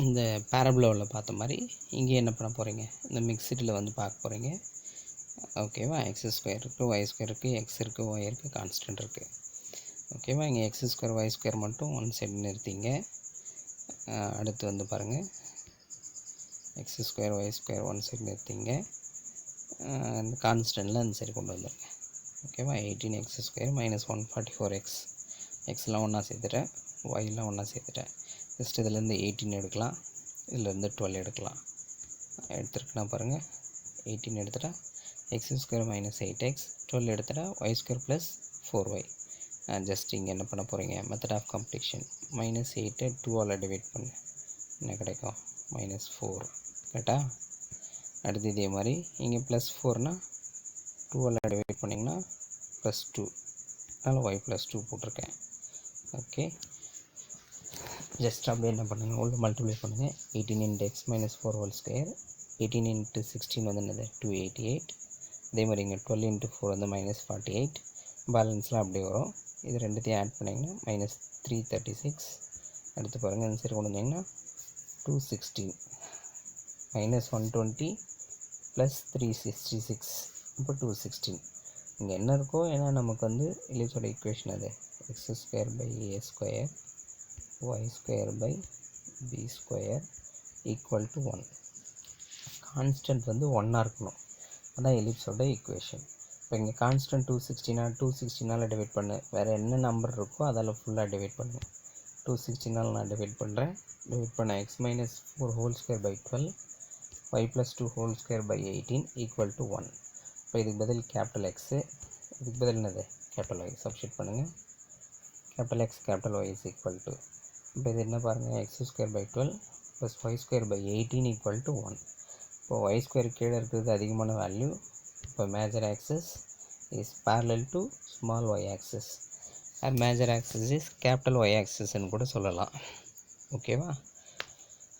இந்த பேரபோலாவில் பார்த்த மாதிரி இங்கே என்ன பண்ண போகிறீங்க, இந்த மிக்சடில் வந்து பார்க்க போகிறீங்க. ஓகேவா, எக்ஸ் ஸ்கொயர் இருக்குது, ஒய் ஸ்கொயர் இருக்குது, எக்ஸ் இருக்குது, ஒய் இருக்குது, கான்ஸ்டன்ட் இருக்குது. ஓகேவா, இங்கே எக்ஸ் ஸ்கொயர் ஒய் ஸ்கொயர் மட்டும் ஒன் சைடு நிறுத்திங்க. அடுத்து வந்து பாருங்கள், X square Y square one side நிறுத்திங்க. இந்த கான்ஸ்டன்ட்டில் அந்த சைடு கொண்டு வந்துடுங்க. ஓகேவா, 18x ஸ்கொயர் மைனஸ் 144x. எக்ஸ்லாம் ஒன்றா சேர்த்துட்டேன், ஒய்லாம் ஒன்றா சேர்த்துட்டேன். ஜஸ்ட் இதிலேருந்து 18 எடுக்கலாம், இதிலேருந்து 12 எடுக்கலாம். எடுத்துருக்குன்னா பாருங்கள், 18 எடுத்துட்டா எக்ஸ் ஸ்கொயர் மைனஸ் 8x, 12 எடுத்துட்டா Y square plus 4y. Just இங்கே என்ன பண்ண போகிறீங்க, மெத்தட் ஆஃப் கம்ப்ளீஷன். -8 2ஆல் டிவைட் பண்ணு, என்ன கிடைக்கும், -4. கரெக்டா. அடுத்து இதே மாதிரி இங்கே ப்ளஸ் 4னால் 2ஆல் டிவைட் பண்ணிங்கன்னா +2, அதனால் y +2 போட்டிருக்கேன். ஓகே, ஜஸ்ட் அப்படியே என்ன பண்ணுங்கள், உள்ள மல்டிப்ளை பண்ணுங்கள். 18 × x - 4 whole square, 18 × 16 வந்து என்னது 288. அதே மாதிரி இங்கே 12 × 4 வந்து -48. பேலன்ஸ்லாம் அப்படியே வரும். இது ரெண்டுத்தையும் ஆட் பண்ணிங்கன்னா -336. அடுத்து பாருங்கள், இந்த சைடு கொண்டு வந்தீங்கன்னா 216 -120 + 366, இப்போ 216. இங்கே என்ன இருக்கோ, ஏன்னா நமக்கு வந்து எலிப்ஸோட ஈக்குவேஷன் அது x² / a² y² / b² = 1. Constant வந்து 1ஆக இருக்கணும், அதான் எலிப்ஸோட ஈக்குவேஷன். இப்போ இங்கே கான்ஸ்டன்ட் 216 டிவைட் பண்ணு, வேறு என்ன நம்பர் இருக்கோ அதில் ஃபுல்லாக டிவைட் பண்ணு. 216 நான் டிவைட் பண்ணுறேன். டிவைட் பண்ண x - 4 whole square / 12, y + 2 whole square / 18 = 1. இப்போ இதுக்கு பதில் கேபிட்டல் எக்ஸு, இதுக்கு பதில் என்னது கேபிட்டல் ஒய் சப்ஸ்டிட் பண்ணுங்கள். கேபிட்டல் எக்ஸ் கேபிட்டல் ஒய் = இப்போ இது என்ன பாருங்கள், x² / 12 + y² / 18 = 1. இப்போ y² கீழே இருக்கிறது அதிகமான வேல்யூ. இப்போ major access is parallel to small y access, major access is capital y ஆக்சஸ்ன்னு கூட சொல்லலாம். ஓகேவா.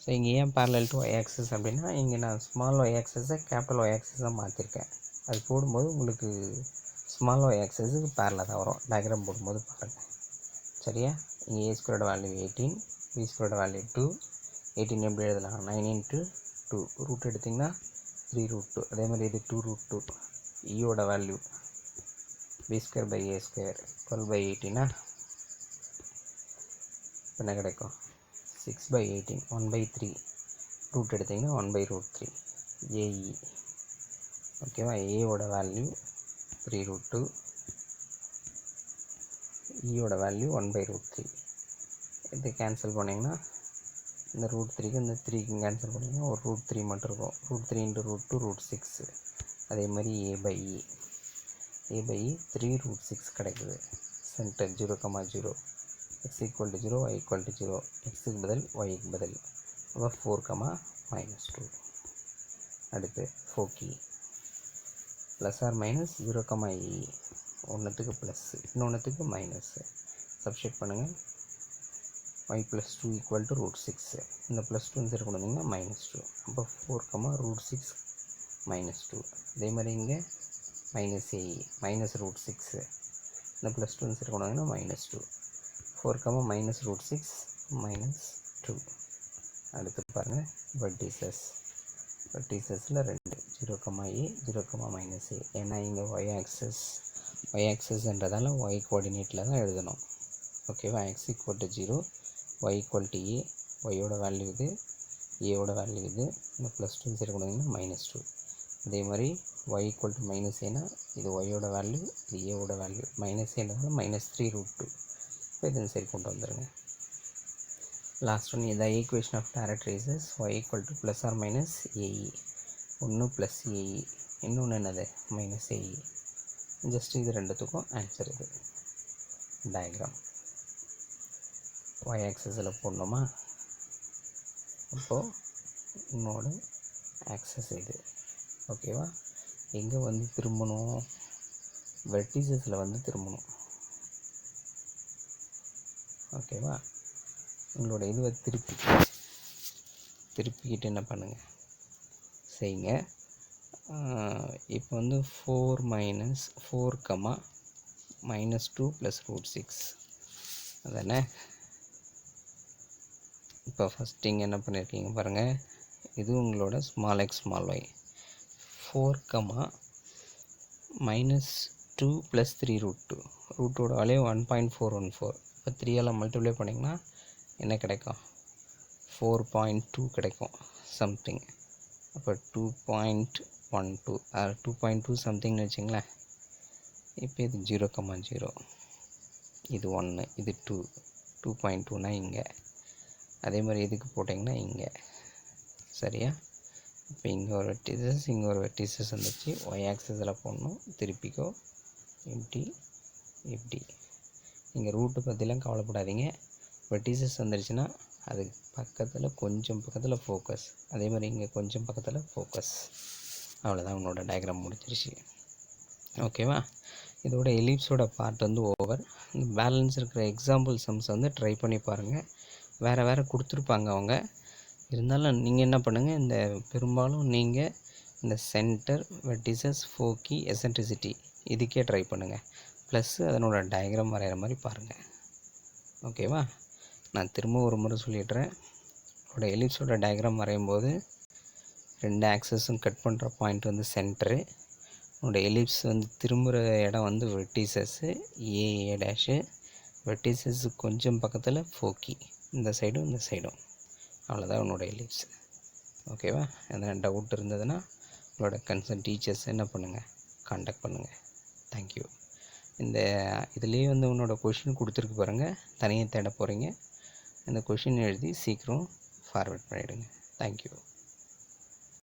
ஸோ இங்கே ஏன் parallel to y ஆக்சஸ் அப்படின்னா, இங்கே நான் ஸ்மால் y ஆக்சஸை கேபிட்டல் y ஆக்சஸாக மாற்றிருக்கேன். அது போடும்போது உங்களுக்கு ஸ்மால் y ஆக்சஸுக்கு பேரலாக தான் வரும். டயக்ராம் போடும்போது பாருங்கள். சரியா. இங்கே a² வேல்யூ 18, b² வேல்யூ 2. 18 எப்படி எழுதலாம், 9 × 2, ரூட் எடுத்திங்கன்னா 3√2. அதே மாதிரி இது 2√2. ஈயோட வேல்யூ b² / a² 12/18. என்ன கிடைக்கும், 6/18, 1/3. ரூட் எடுத்திங்கன்னா 1/√3. AE. ஓகேவா, ஏவோட வேல்யூ 3√2, ஈயோட வேல்யூ 1/√3. இது கேன்சல் பண்ணிங்கன்னா இந்த √3க்கு இந்த 3க்கு கேன்சல் பண்ணிங்கன்னா ஒரு √3 மட்டும் இருக்கும். √3 × √2 √6. அதே மாதிரி a/e 3√6 கிடைக்குது. சென்டர் 0,0, x = 0, y = 0, xக்கு பதில் yக்கு பதில். அப்போ 4, -2. அடுத்து 4 key +or - 0, ஒன்றுத்துக்கு ப்ளஸ் இன்னொன்றுத்துக்கு மைனஸ் சப்ஸ்டிட் பண்ணுங்கள். y + 2 = √6. இந்த +2 சைடு கொண்டு வந்தீங்கன்னா -2. அப்போ 4, √6 -2. அதே மாதிரி இங்கே -AE -√6. இந்த +2 சைடு கொண்டு வந்தீங்கன்னா -2. 4, -√6 -2. அடுத்து பாருங்கள், வெர்டிசஸில் 2 0, a 0, -a. ஏன்னா இங்கே y ஆக்சஸ்ன்றதால y கோஆர்டினேட்டில் தான் எழுதணும். ஓகேவா. x = 0, y = a, ஒய்யோட வேல்யூ இது, ஏவோட வேல்யூ இது. இந்த +2 சைடு கொண்டு வந்தீங்கன்னா -2. அதே மாதிரி y = -a, இது ஒய்யோட வேல்யூ, இது ஏவோட வேல்யூ. -a -3√2. இப்போ இது சைடு கொண்டு வந்துடுங்க. லாஸ்ட் ஒன், இந்த equation of directrices y = +or - AE. ஒன்று +AE, இன்னொன்று என்னது -AE. ஜஸ்ட் இது ரெண்டுத்துக்கும் ஆன்சர் இது. டயக்ராம் y ஆக்சஸில் போடணுமா, அப்போது இன்னோட ஆக்சஸ் இது. ஓகேவா. எங்கே வந்து திரும்பணும், வெர்டிசஸில் வந்து திரும்பணும். ஓகேவா. உங்களோட இதுவை திருப்பிக்கிட்டு என்ன பண்ணுங்கள் செய்யுங்க. இப்போ வந்து 4 - 4, -2 + √6 அதானே. இப்போ ஃபஸ்ட் இங்கே என்ன பண்ணியிருக்கீங்க பாருங்கள், இது உங்களோட ஸ்மால் எக்ஸ் ஸ்மால் ஒய் 4, -2 + 3 √2 ரூட்டோட வேல்யூ 1.414. இப்போ 3ஆல் மல்டிப்ளை பண்ணிங்கன்னா என்ன கிடைக்கும், 4.2 கிடைக்கும் சம்திங். அப்போ 2.12 2.2 சம்திங்னு வச்சுங்களேன். இப்போ இது 0,0, இது 1, இது 2, 2.2னா இங்கே. அதே மாதிரி இதுக்கு போட்டிங்கன்னா இங்கே. சரியா? இப்போ இங்கே ஒரு வெர்டிசஸ், இங்கே ஒரு வெர்டிசஸ் வந்துச்சு. ஒய் ஆக்சிஸில் போடணும். திருப்பிக்கோ இப்படி. இங்கே ரூட்டு பற்றிலாம் கவலைப்படாதீங்க. வெர்டிசஸ் வந்துருச்சுன்னா அதுக்கு பக்கத்தில் கொஞ்சம் பக்கத்தில் ஃபோக்கஸ், அதே மாதிரி இங்கே கொஞ்சம் பக்கத்தில் ஃபோக்கஸ். அவ்வளோதான், உன்னோட டயக்ராம் முடிஞ்சிருச்சு. ஓகேவா? இதோட எலிப்ஸோட பார்ட் வந்து ஓவர். இந்த பேலன்ஸ் இருக்கிற எக்ஸாம்பிள் சம்ஸ் வந்து ட்ரை பண்ணி பாருங்கள். வேறு கொடுத்துருப்பாங்க அவங்க. இருந்தாலும் நீங்கள் என்ன பண்ணுங்கள், இந்த பெரும்பாலும் நீங்கள் இந்த சென்டர், வெர்டிசஸ், ஃபோக்கி, எசன்ட்ரிசிட்டி இதுக்கே ட்ரை பண்ணுங்கள். ப்ளஸ் அதனோட டயக்ராம் வரைகிற மாதிரி பாருங்கள். ஓகேவா? நான் திரும்ப ஒரு முறை சொல்லிடுறேன். உங்களோட எலிப்ஸோட டயக்ராம் வரையும் போது 2 ஆக்சஸும் கட் பண்ணுற பாயிண்ட் வந்து சென்டரு. உங்களோட எலிப்ஸ் வந்து திரும்புகிற இடம் வந்து வெர்டிசஸ்ஸு ஏ'. வெர்டிசஸ்ஸு கொஞ்சம் பக்கத்தில் ஃபோக்கி, இந்த சைடும் இந்த சைடும். அவ்வளோதான் உன்னோட எலிப்ஸ். ஓகேவா? எதனா டவுட் இருந்ததுன்னா உங்களோட கன்சர்ன் டீச்சர்ஸ் என்ன பண்ணுங்கள், காண்டாக்ட் பண்ணுங்கள். தேங்க்யூ. இந்த இதுலேயே வந்து உன்னோட கொஷின் கொடுத்துருக்கு பாருங்கள், தனியாக தேட போகிறீங்க. அந்த கொஷின் எழுதி சீக்கிரம் ஃபார்வேர்ட் பண்ணிவிடுங்க. தேங்க்யூ.